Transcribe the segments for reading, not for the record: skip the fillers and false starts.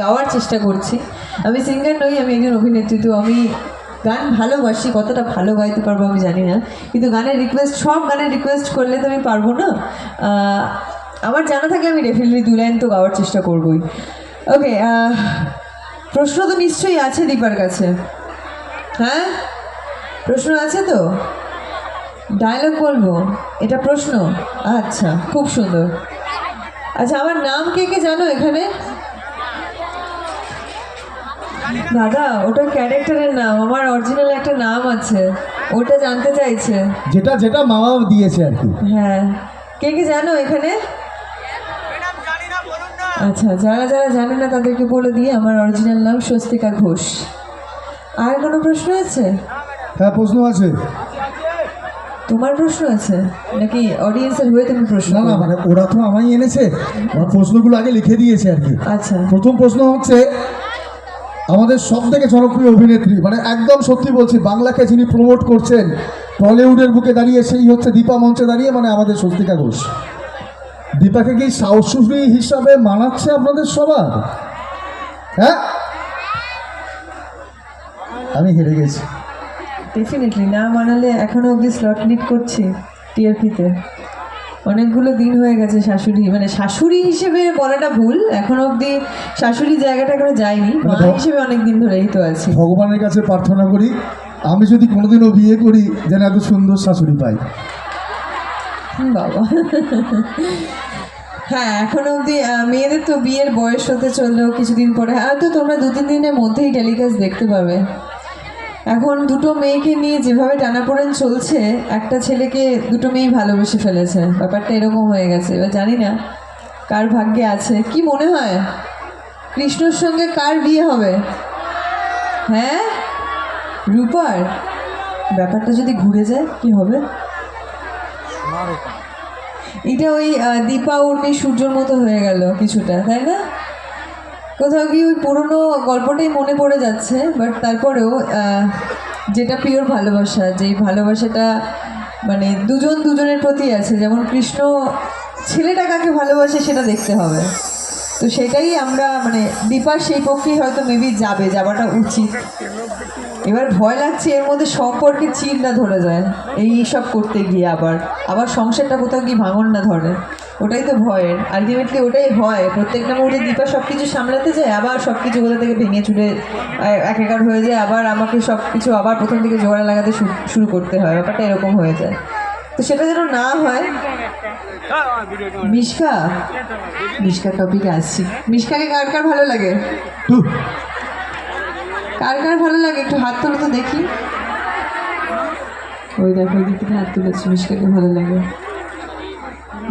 গাওয়ার চেষ্টা করছি। আমি সিঙ্গার নই, আমি একজন অভিনেত্রী। তো আমি গান ভালোবাসি, কতটা ভালো গাইতে পারবো আমি জানি না, কিন্তু গানের রিকোয়েস্ট, সব গানের রিকোয়েস্ট করলে তো আমি পারবো না। আমার জানা থাকে আমি ডেফিনেটলি 2 লাইন তো গাওয়ার চেষ্টা করবোই। ওকে, প্রশ্ন তো নিশ্চয়ই আছে দীপার কাছে। হ্যাঁ, প্রশ্ন আছে তো? ডায়লগ বলবো, এটা প্রশ্ন? আচ্ছা, খুব সুন্দর। আচ্ছা, আমার নাম কে কে জানো এখানে? দাদা, ওটা ক্যারেক্টারের নাম, আমার অরিজিনাল একটা নাম আছে, ওটা জানতে চাইছে। যেটা যেটা মামা দিয়েছে আর কি। হ্যাঁ, কে কে জানো এখানে? আচ্ছা, যারা যারা জানে না তাদেরকে বলে দিয়ে, আমার অরিজিনাল নাম স্বস্তিকা ঘোষ। আর কোনো প্রশ্ন আছে? হ্যাঁ, প্রশ্ন আছে। তোমার প্রশ্ন আছে নাকি অডিয়েন্সের হয়ে তুমি প্রশ্ন? না না, মানে ওরা তো আমায় এনেছে, আমার প্রশ্নগুলো আগে লিখে দিয়েছে আর কি। আচ্ছা, প্রথম প্রশ্ন হচ্ছে, আমাদের সব থেকে জনপ্রিয় অভিনেত্রী, মানে একদম সত্যি বলছি, বাংলাকে যিনি প্রমোট করছেন টলিউডের বুকে দাঁড়িয়ে, সেই হচ্ছে দীপা মঞ্চে দাঁড়িয়ে, মানে আমাদের স্বস্তিকা ঘোষ। দীপাকে কি শাশুড়ি হিসাবে মানাচ্ছে আপনাদের সবার? হ্যাঁ, আমি হেরে গেছি। ডেফিনেটলি না মানালে এখনো অবধি স্লট লিড করছি টিআরপিতে। অনেকগুলো দিন হয়ে গেছে শাশুড়ি, মানে শাশুড়ি হিসেবে বলাটা ভুল, এখনো অবধি শাশুড়ি জায়গাটা এখনো যায়নি, মা হিসেবে অনেক দিন ধরেই তো আছি। ভগবানের কাছে প্রার্থনা করি, আমি যদি কোনোদিনও বিয়ে করি যেন এত সুন্দর শাশুড়ি পাই। বাবা, হ্যাঁ, এখনো অবধি মেয়েদের তো বিয়ের বয়স হতে চললেও কিছুদিন পরে হয়তো তোমরা 2-3 দিনের মধ্যেই টেলিকাস্ট দেখতে পাবে। এখন দুটো মেয়েকে নিয়ে যেভাবে টানাপোড়েন চলছে, একটা ছেলেকে দুটো মেয়েই ভালোবেসে ফেলেছে, ব্যাপারটা এরকম হয়ে গেছে। এবার জানি না কার ভাগ্যে আছে। কি মনে হয় কৃষ্ণর সঙ্গে কার বিয়ে হবে? হ্যাঁ, রূপার? ব্যাপারটা যদি ঘুরে যায় কি হবে? এটা ওই দীপা উর্মি সূর্যর মতো হয়ে গেল কিছুটা, তাই না? কোথাও কি ওই পুরনো গল্পটাই মনে পড়ে যাচ্ছে, বাট তারপরেও যেটা পিওর ভালোবাসা, যেই ভালোবাসাটা মানে দুজন দুজনের প্রতি আছে, যেমন কৃষ্ণ ছেলেটা কাকে ভালোবাসে সেটা দেখতে হবে। তো সেটাই আমরা, মানে দীপার সেই পক্ষেই হয়তো মেবি যাওয়াটা উচিত। এবার ভয় লাগছে এর মধ্যে সম্পর্কে চির না ধরে যায়, এই সব করতে গিয়ে আবার সংসারটা কোথাও কি ভাঙন না ধরে, ওটাই তো ভয়ের। আলটিমেটলি ওটাই হয়, প্রত্যেকটা মুহূর্তে দীপা সব কিছু সামলাতে যায়, আবার সব কিছু কোথা থেকে ভেঙে চুরে একাকার হয়ে যায়, আবার আমাকে সব কিছু আবার প্রথম থেকে জোড়া লাগাতে শুরু করতে হয়, ব্যাপারটা এরকম হয়ে যায়। তো সেটা যেন না হয়। মিশকা টপিকে আসছি। মিশকাকে কার কার ভালো লাগে? কার কার ভালো লাগে একটু হাত তোলো তো দেখি। ওই দেখো, ওই দিক থেকে হাত তুলেছে। মিশকাকে ভালো লাগে।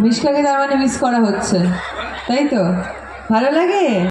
মিশকাকে তার মানে মিস করা হচ্ছে, তাই তো? ভালো লাগে।